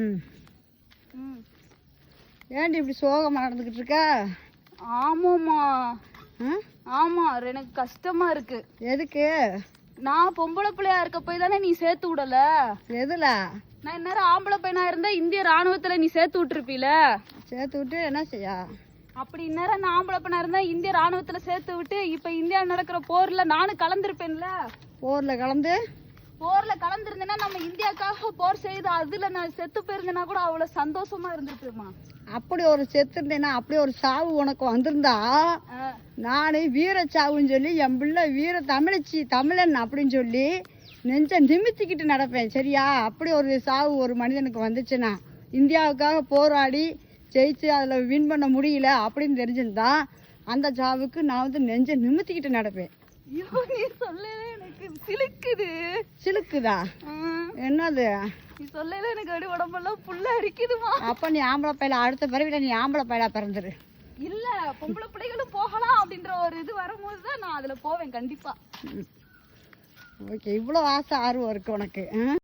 ம் ஏன்டி இப்படி சோகமாக நடந்துக்கிட்டு இருக்க? ஆமாம்மா. ஆமா, எனக்கு கஷ்டமா இருக்கு. எதுக்கு? நான் பொம்பளை பிள்ளையா இருக்க போய் தானே நீ சேர்த்து விடல. எதுல? நான் இந்நேரம் ஆம்பளை பையனா இருந்தா இந்திய ராணுவத்துல நீ சேர்த்து விட்டுருப்பீல. சேர்த்து விட்டு என்ன செய்ய? அப்படி இந்நேரம் நான் ஆம்பளை பையனா இருந்தா இந்திய ராணுவத்துல சேர்த்து விட்டு இப்ப இந்தியா நடக்கிற போர்ல நானும் கலந்துருப்பேன்ல. போர்ல கலந்துருந்தேன்னா நம்ம இந்தியாவுக்காக போர் செய்து அதுல நான் செத்து போயிருந்தேன்னா கூட அவ்வளவு சந்தோஷமா இருந்திருப்பேமா. அப்படி ஒரு செத்து இருந்தேன்னா அப்படி ஒரு சாவு உனக்கு வந்திருந்தா நானு வீர சாவுன்னு சொல்லி என் பிள்ளை வீர தமிழன் அப்படின்னு சொல்லி நெஞ்ச நிமித்திக்கிட்டு நடப்பேன். சரியா? அப்படி ஒரு சாவு ஒரு மனிதனுக்கு வந்துச்சுன்னா இந்தியாவுக்காக போராடி ஜெயிச்சு அதில் வின் பண்ண முடியல அப்படின்னு தெரிஞ்சிருந்தா அந்த சாவுக்கு நான் வந்து நெஞ்ச நிமித்திக்கிட்டு நடப்பேன். நீ சொல்லவே எனக்கு சிலுக்குது. சிலுக்குதா? என்னது நீ சொல்லல? எனக்கு அப்படி உடம்பெல்லாம் புல்ல அரிக்குதுமா. அப்ப நீ ஆம்பளை பையல அடுத்த பிறவில நீ ஆம்பளை பையலா பிறந்துரு. இல்ல, பொம்பளை பிள்ளைகளும் போகலாம் அப்படின்ற ஒரு இது வரும்போதுதான் நான் அதுல போவேன் கண்டிப்பா. ஓகே, இவ்வளவு ஆசை ஆர்வம் இருக்கு உனக்கு.